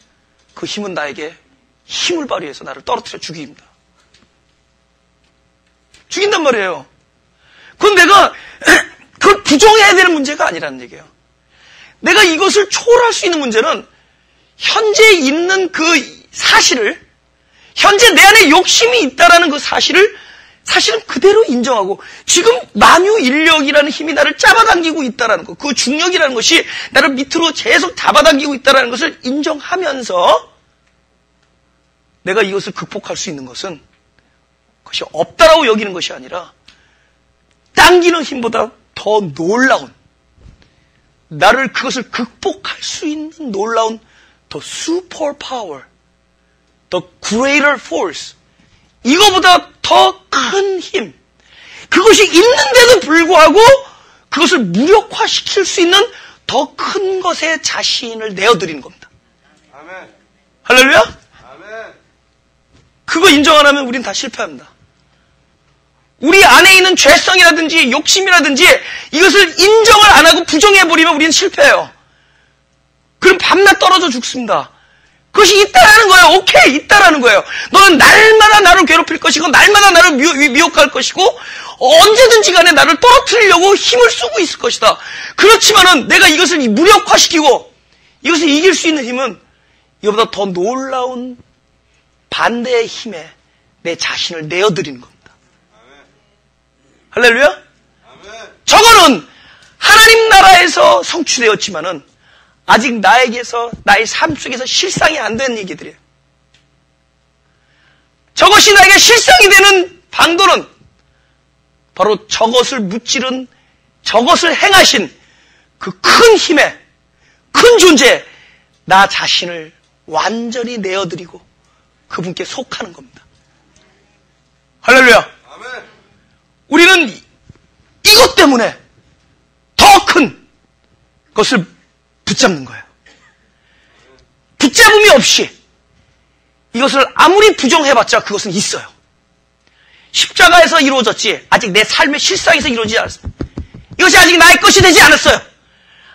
그 힘은 나에게 힘을 발휘해서 나를 떨어뜨려 죽입니다. 죽인단 말이에요. 그건 내가 그걸 부정해야 되는 문제가 아니라는 얘기예요. 내가 이것을 초월할 수 있는 문제는 현재 있는 그 사실을, 현재 내 안에 욕심이 있다라는 그 사실은 그대로 인정하고, 지금 만유 인력이라는 힘이 나를 잡아당기고 있다라는 것, 그 중력이라는 것이 나를 밑으로 계속 잡아당기고 있다라는 것을 인정하면서 내가 이것을 극복할 수 있는 것은 그것이 없다라고 여기는 것이 아니라 당기는 힘보다 더 놀라운, 나를 그것을 극복할 수 있는 놀라운 the super power, the greater force, 이거보다 더 큰 힘, 그것이 있는데도 불구하고 그것을 무력화시킬 수 있는 더 큰 것에 자신을 내어드리는 겁니다. 아멘. 할렐루야? 아멘. 그거 인정 안 하면 우린 다 실패합니다. 우리 안에 있는 죄성이라든지 욕심이라든지 이것을 인정을 안 하고 부정해버리면 우리는 실패해요. 그럼 밤낮 떨어져 죽습니다. 그것이 있다라는 거예요. 오케이, 있다라는 거예요. 너는 날마다 나를 괴롭힐 것이고 날마다 나를 미혹할 것이고 언제든지 간에 나를 떨어뜨리려고 힘을 쓰고 있을 것이다. 그렇지만은 내가 이것을 무력화시키고 이것을 이길 수 있는 힘은 이거보다 더 놀라운 반대의 힘에 내 자신을 내어드리는 겁니다. 할렐루야? 저거는 하나님 나라에서 성취되었지만은 아직 나에게서, 나의 삶 속에서 실상이 안 된 얘기들이에요. 저것이 나에게 실상이 되는 방도는 바로 저것을 무찌른, 저것을 행하신 그 큰 힘에, 큰 존재에 나 자신을 완전히 내어드리고 그분께 속하는 겁니다. 할렐루야. 아멘. 우리는 이것 때문에 더 큰 것을 붙잡는 거예요. 붙잡음이 없이 이것을 아무리 부정해봤자 그것은 있어요. 십자가에서 이루어졌지 아직 내 삶의 실상에서 이루어지지 않았습니다. 이것이 아직 나의 것이 되지 않았어요.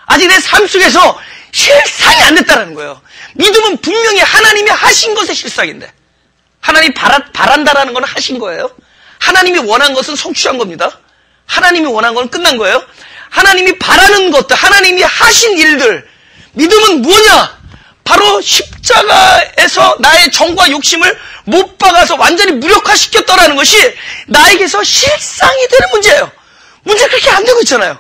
아직 내 삶 속에서 실상이 안 됐다는 거예요. 믿음은 분명히 하나님이 하신 것의 실상인데, 하나님이 바란다라는 건 하신 거예요. 하나님이 원한 것은 성취한 겁니다. 하나님이 원한 건 끝난 거예요. 하나님이 바라는 것들, 하나님이 하신 일들, 믿음은 뭐냐? 바로 십자가에서 나의 정과 욕심을 못 박아서 완전히 무력화시켰더라는 것이 나에게서 실상이 되는 문제예요. 문제가 그렇게 안 되고 있잖아요.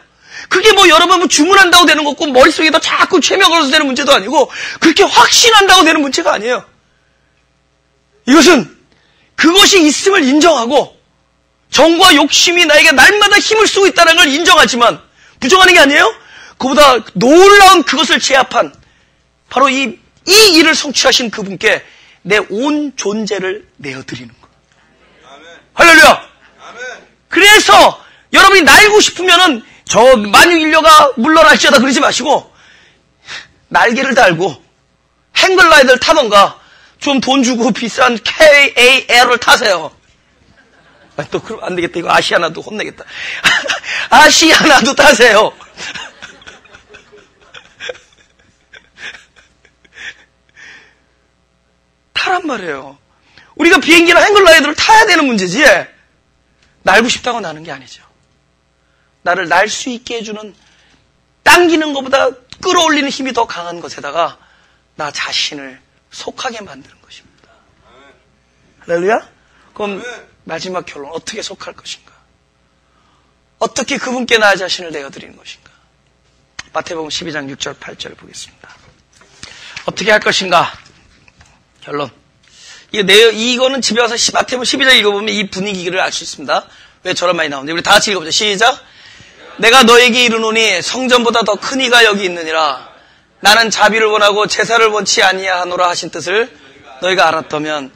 그게 뭐 여러분 뭐 주문한다고 되는 거고 머릿속에다 자꾸 최면 걸어서 되는 문제도 아니고 그렇게 확신한다고 되는 문제가 아니에요. 이것은 그것이 있음을 인정하고 정과 욕심이 나에게 날마다 힘을 쓰고 있다는 걸 인정하지만 부정하는 게 아니에요. 그보다 놀라운 그것을 제압한 바로 이 일을 성취하신 그분께 내 온 존재를 내어드리는 거예요. 아멘. 할렐루야. 아멘. 그래서 여러분이 날고 싶으면은 저 만유 인류가 물러날지어다 그러지 마시고 날개를 달고 행글라이더를 타던가 좀 돈 주고 비싼 KAL을 타세요. 또 그럼 안 되겠다. 이거 아시아나도 혼내겠다. 아시아나도 타세요. 타란 말이에요. 우리가 비행기나 행글라이더를 타야 되는 문제지 날고 싶다고 나는 게 아니죠. 나를 날 수 있게 해주는 당기는 것보다 끌어올리는 힘이 더 강한 것에다가 나 자신을 속하게 만드는 것입니다. 할렐루야? 그럼 마지막 결론, 어떻게 속할 것인가? 어떻게 그분께 나 자신을 내어드리는 것인가? 마태복음 12장 6절 8절 보겠습니다. 어떻게 할 것인가? 결론. 이거는 집에 와서 마태복음 12장 읽어보면 이 분위기를 알 수 있습니다. 왜 저런 말이 나오는지 우리 다 같이 읽어보자. 시작. 내가 너에게 이르노니 성전보다 더 큰 이가 여기 있느니라. 나는 자비를 원하고 제사를 원치 아니하노라 하신 뜻을 너희가 알았다면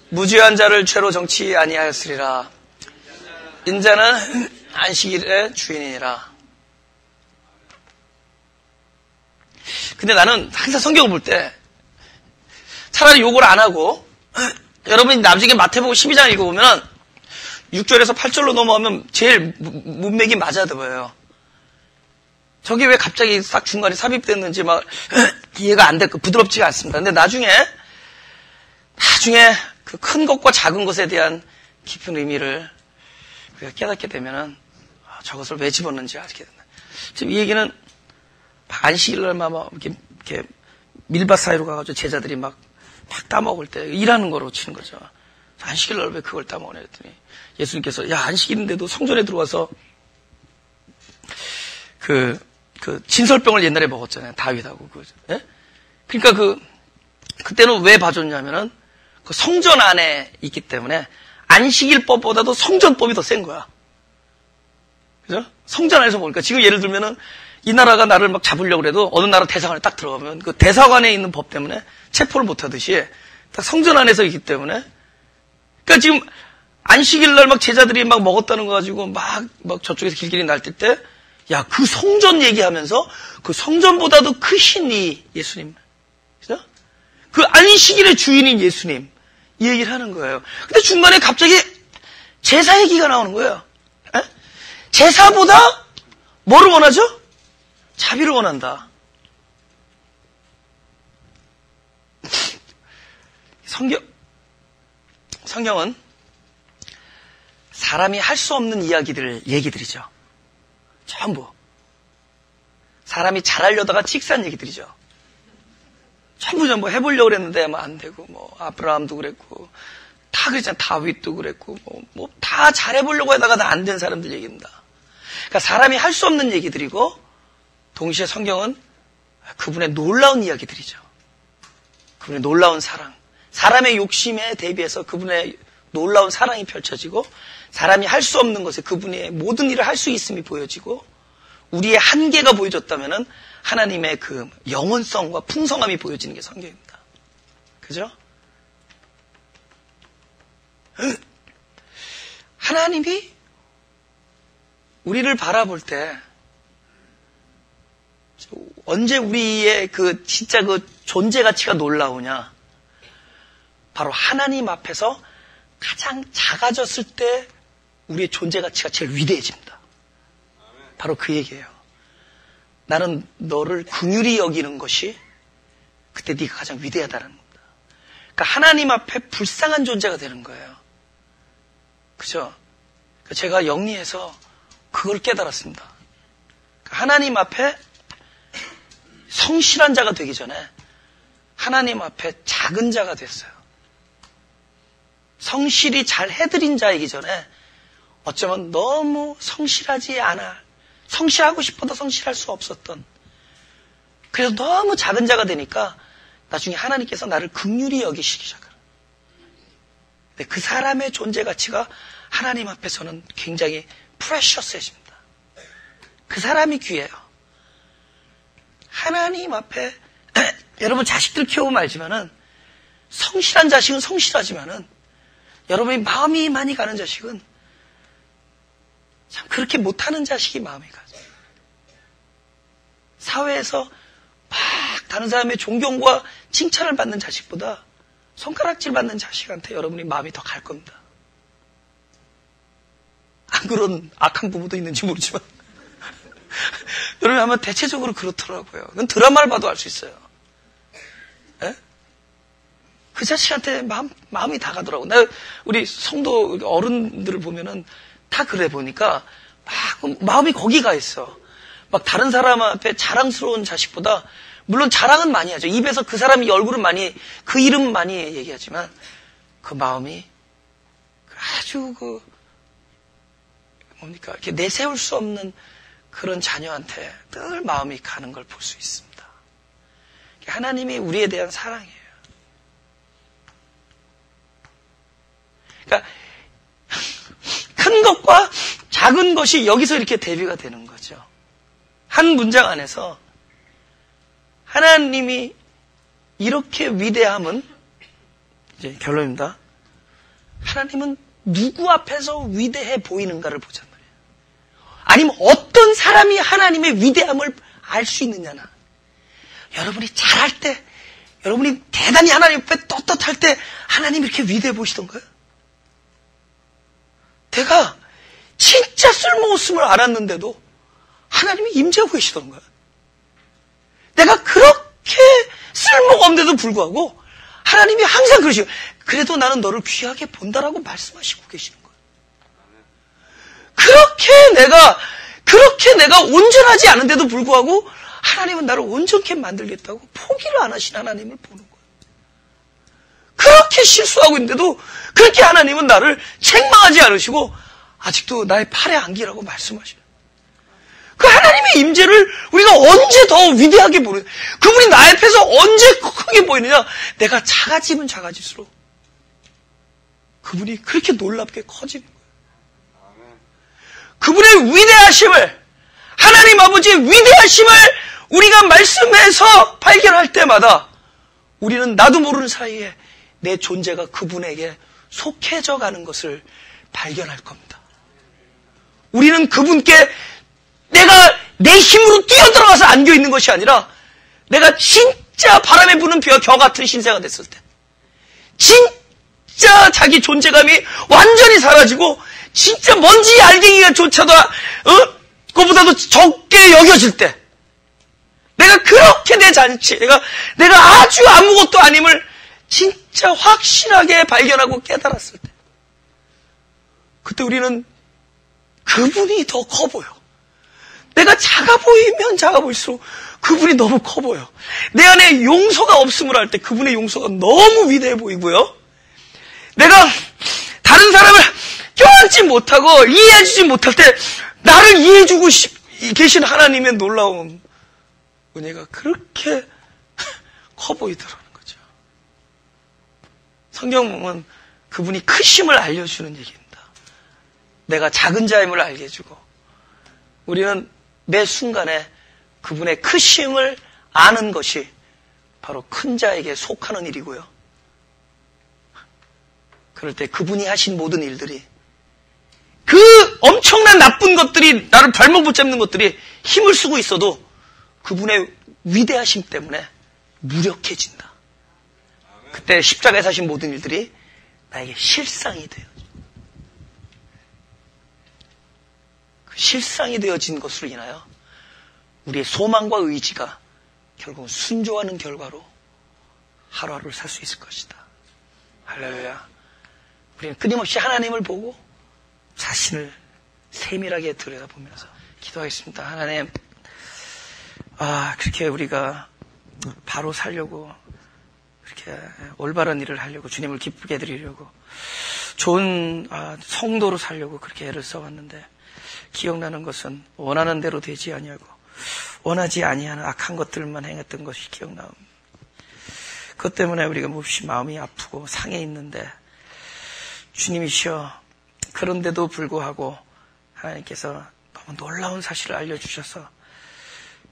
무죄한 자를 죄로 정치 아니하였으리라. 인자는 안식일의 주인이니라. 근데 나는 항상 성경을 볼 때 차라리 욕을 안 하고 여러분이 나중에 마태복음 12장 읽어보면 6절에서 8절로 넘어가면 제일 문맥이 맞아 보여요. 저게 왜 갑자기 싹 중간에 삽입됐는지 막 이해가 안 됐고 부드럽지가 않습니다. 근데 나중에 그 큰 것과 작은 것에 대한 깊은 의미를 우리가 깨닫게 되면은 저것을 왜 집었는지 알게 된다. 지금 이 얘기는 안식일날만 막 이렇게 밀밭 사이로 가가지고 제자들이 막 따먹을 때 일하는 거로 치는 거죠. 안식일날 왜 그걸 따먹으냐 했더니 예수님께서 야 안식일인데도 성전에 들어와서 그 진설병을 옛날에 먹었잖아요. 다윗하고 그러니까 그때는 왜 봐줬냐면은 그 성전 안에 있기 때문에 안식일법보다도 성전법이 더 센 거야. 그죠? 성전 안에서 보니까 지금 예를 들면은 이 나라가 나를 막 잡으려고 해도 어느 나라 대사관에 딱 들어가면 그 대사관에 있는 법 때문에 체포를 못 하듯이 딱 성전 안에서 있기 때문에 그러니까 지금 안식일날 막 제자들이 막 먹었다는 거 가지고 막 저쪽에서 길길이 날뛸 때 야, 그 성전 얘기하면서 그 성전보다도 크신 이 예수님. 그죠? 그 안식일의 주인인 예수님. 이 얘기를 하는 거예요. 근데 중간에 갑자기 제사 얘기가 나오는 거예요. 에? 제사보다 뭐를 원하죠? 자비를 원한다. 성경은 사람이 할 수 없는 얘기들이죠. 전부. 사람이 잘하려다가 찍산 얘기들이죠. 전부 해보려고 그랬는데 안 되고, 아브라함도 그랬고, 다 그랬잖아. 다윗도 그랬고, 다 잘해보려고 하다가 다 안 된 사람들 얘기입니다. 그러니까 사람이 할 수 없는 얘기들이고, 동시에 성경은 그분의 놀라운 이야기들이죠. 그분의 놀라운 사랑. 사람의 욕심에 대비해서 그분의 놀라운 사랑이 펼쳐지고, 사람이 할 수 없는 것에 그분의 모든 일을 할 수 있음이 보여지고, 우리의 한계가 보여졌다면은 하나님의 그 영원성과 풍성함이 보여지는 게 성경입니다. 그죠? 하나님이 우리를 바라볼 때 언제 우리의 진짜 존재 가치가 놀라우냐? 바로 하나님 앞에서 가장 작아졌을 때 우리의 존재 가치가 제일 위대해집니다. 바로 그 얘기예요. 나는 너를 긍휼히 여기는 것이 그때 네가 가장 위대하다는 겁니다. 그러니까 하나님 앞에 불쌍한 존재가 되는 거예요. 그죠? 제가 영리해서 그걸 깨달았습니다. 하나님 앞에 성실한 자가 되기 전에 하나님 앞에 작은 자가 됐어요. 성실히 잘 해드린 자이기 전에 어쩌면 너무 성실하지 않아. 성실하고 싶어도 성실할 수 없었던. 그래서 너무 작은 자가 되니까 나중에 하나님께서 나를 긍휼히 여기시기 시작하는. 근데 그 사람의 존재 가치가 하나님 앞에서는 굉장히 프레셔스해집니다. 그 사람이 귀해요. 하나님 앞에 여러분 자식들 키워보면 알지만은 성실한 자식은 성실하지만은 여러분이 마음이 많이 가는 자식은 참 그렇게 못하는 자식이 마음이 가죠. 사회에서 막 다른 사람의 존경과 칭찬을 받는 자식보다 손가락질 받는 자식한테 여러분이 마음이 더 갈 겁니다. 안 그런 악한 부부도 있는지 모르지만 여러분 아마 대체적으로 그렇더라고요. 그건 드라마를 봐도 알 수 있어요. 에? 그 자식한테 마음이 다 가더라고. 우리 성도 어른들을 보면은 다 그래 보니까 막 마음이 거기 가 있어. 막 다른 사람 앞에 자랑스러운 자식보다, 물론 자랑은 많이 하죠. 입에서 그 사람이 얼굴은 많이, 그 이름 많이 얘기하지만, 그 마음이 아주 뭡니까, 이렇게 내세울 수 없는 그런 자녀한테 늘 마음이 가는 걸 볼 수 있습니다. 하나님이 우리에 대한 사랑이에요. 그러니까 큰 것과 작은 것이 여기서 이렇게 대비가 되는 거죠. 한 문장 안에서 하나님이 이렇게 위대함은, 이제 결론입니다. 하나님은 누구 앞에서 위대해 보이는가를 보잔 말이에요. 아니면 어떤 사람이 하나님의 위대함을 알 수 있느냐나. 여러분이 잘할 때, 여러분이 대단히 하나님 앞에 떳떳할 때 하나님이 이렇게 위대해 보이시던가요? 내가 진짜 쓸모없음을 알았는데도 하나님이 임재하고 계시던가요? 내가 그렇게 쓸모가 없는데도 불구하고 하나님이 항상 그러시고, 그래도 나는 너를 귀하게 본다라고 말씀하시고 계시는 거예요. 그렇게 내가 온전하지 않은데도 불구하고 하나님은 나를 온전케 만들겠다고 포기를 안 하신 하나님을 보는 거예요. 그렇게 실수하고 있는데도 그렇게 하나님은 나를 책망하지 않으시고 아직도 나의 팔의 안기라고 말씀하셔요. 그 하나님의 임재를 우리가 언제 더 위대하게 보는, 그분이 나 앞에서 언제 크게 보이느냐? 내가 작아지면 작아질수록 그분이 그렇게 놀랍게 커지는 거예요. 그분의 위대하심을, 하나님 아버지의 위대하심을 우리가 말씀에서 발견할 때마다 우리는 나도 모르는 사이에 내 존재가 그분에게 속해져 가는 것을 발견할 겁니다. 우리는 그분께 내가 내 힘으로 뛰어들어가서 안겨 있는 것이 아니라 내가 진짜 바람에 부는 벼 같은 신세가 됐을 때, 진짜 자기 존재감이 완전히 사라지고 진짜 먼지 알갱이가 조차도 그거보다도 적게 여겨질 때, 내가 그렇게 내 잔치, 내가 아주 아무것도 아님을 진짜 확실하게 발견하고 깨달았을 때, 그때 우리는 그분이 더 커 보여. 내가 작아 보이면 작아 보일수록 그분이 너무 커 보여. 내 안에 용서가 없음을 할 때 그분의 용서가 너무 위대해 보이고요. 내가 다른 사람을 껴안지 못하고 이해해주지 못할 때 나를 이해해주고 계신 하나님의 놀라운 은혜가 그렇게 커 보이더라는 거죠. 성경 보면 그분이 크심을 알려주는 얘기입니다. 내가 작은 자임을 알게 해주고, 우리는 매 순간에 그분의 크심을 아는 것이 바로 큰 자에게 속하는 일이고요. 그럴 때 그분이 하신 모든 일들이, 그 엄청난 나쁜 것들이, 나를 발목 붙잡는 것들이 힘을 쓰고 있어도 그분의 위대하심 때문에 무력해진다. 그때 십자가에 사신 모든 일들이 나에게 실상이 돼요. 그 실상이 되어진 것으로 인하여 우리의 소망과 의지가 결국 순종하는 결과로 하루하루를 살 수 있을 것이다. 할렐루야. 우리는 끊임없이 하나님을 보고 자신을 세밀하게 들여다보면서 기도하겠습니다. 하나님, 그렇게 우리가 바로 살려고, 그렇게 올바른 일을 하려고, 주님을 기쁘게 해드리려고, 좋은 성도로 살려고 그렇게 애를 써왔는데, 기억나는 것은 원하는 대로 되지 아니하고 원하지 아니하는 악한 것들만 행했던 것이 기억나옵니다. 그것 때문에 우리가 몹시 마음이 아프고 상해 있는데, 주님이시여, 그런데도 불구하고 하나님께서 너무 놀라운 사실을 알려주셔서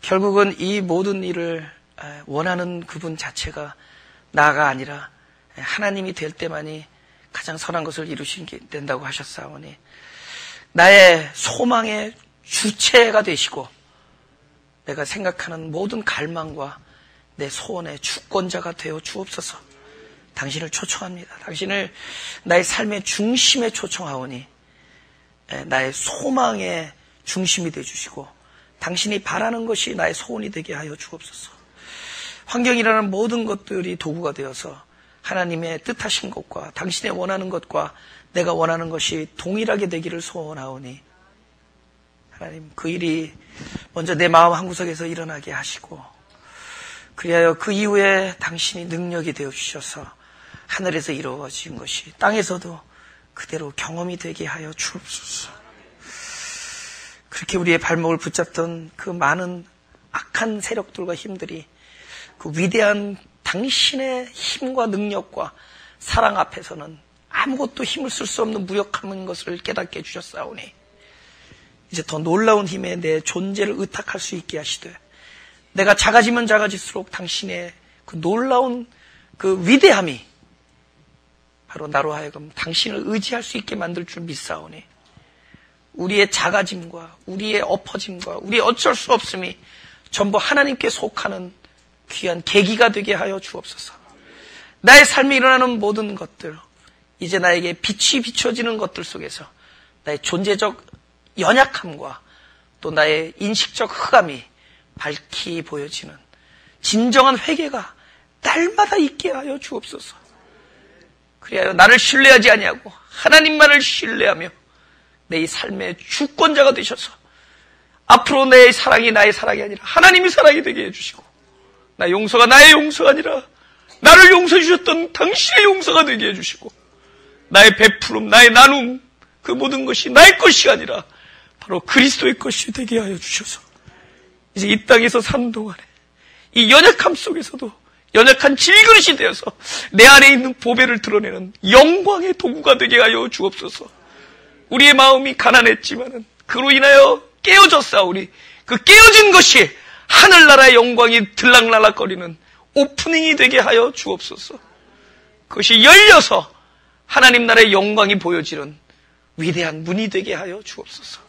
결국은 이 모든 일을 원하는 그분 자체가 나가 아니라 하나님이 될 때만이 가장 선한 것을 이루시게 된다고 하셨사오니, 나의 소망의 주체가 되시고 내가 생각하는 모든 갈망과 내 소원의 주권자가 되어 주옵소서. 당신을 초청합니다. 당신을 나의 삶의 중심에 초청하오니 나의 소망의 중심이 되어주시고 당신이 바라는 것이 나의 소원이 되게 하여 주옵소서. 환경이라는 모든 것들이 도구가 되어서 하나님의 뜻하신 것과 당신의 원하는 것과 내가 원하는 것이 동일하게 되기를 소원하오니, 하나님, 그 일이 먼저 내 마음 한구석에서 일어나게 하시고, 그리하여 그 이후에 당신이 능력이 되어주셔서 하늘에서 이루어진 것이 땅에서도 그대로 경험이 되게 하여 주옵소서. 그렇게 우리의 발목을 붙잡던 그 많은 악한 세력들과 힘들이 그 위대한 당신의 힘과 능력과 사랑 앞에서는 아무것도 힘을 쓸 수 없는 무력함인 것을 깨닫게 해주셨사오니 이제 더 놀라운 힘에 내 존재를 의탁할 수 있게 하시되, 내가 작아지면 작아질수록 당신의 그 놀라운 그 위대함이 바로 나로 하여금 당신을 의지할 수 있게 만들 줄 믿사오니, 우리의 작아짐과 우리의 엎어짐과 우리의 어쩔 수 없음이 전부 하나님께 속하는 귀한 계기가 되게 하여 주옵소서. 나의 삶에 일어나는 모든 것들, 이제 나에게 빛이 비춰지는 것들 속에서 나의 존재적 연약함과 또 나의 인식적 흑암이 밝히 보여지는 진정한 회개가 날마다 있게 하여 주옵소서. 그리하여 나를 신뢰하지 아니하고 하나님만을 신뢰하며 내 이 삶의 주권자가 되셔서 앞으로 내 사랑이 나의 사랑이 아니라 하나님의 사랑이 되게 해주시고, 나의 용서가 나의 용서가 아니라 나를 용서해 주셨던 당신의 용서가 되게 해주시고, 나의 베푸름, 나의 나눔, 그 모든 것이 나의 것이 아니라 바로 그리스도의 것이 되게 하여 주셔서 이제 이 땅에서 사는 동안에 이 연약함 속에서도 연약한 질그릇이 되어서 내 안에 있는 보배를 드러내는 영광의 도구가 되게 하여 주옵소서. 우리의 마음이 가난했지만은 그로 인하여 깨어졌사오니 그 깨어진 것이 하늘나라의 영광이 들락날락거리는 오프닝이 되게 하여 주옵소서. 그것이 열려서 하나님 나라의 영광이 보여지는 위대한 문이 되게 하여 주옵소서.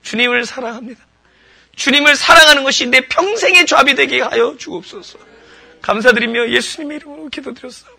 주님을 사랑합니다. 주님을 사랑하는 것이 내 평생의 잡이 되게 하여 주옵소서. 감사드리며 예수님의 이름으로 기도드렸사옵나다.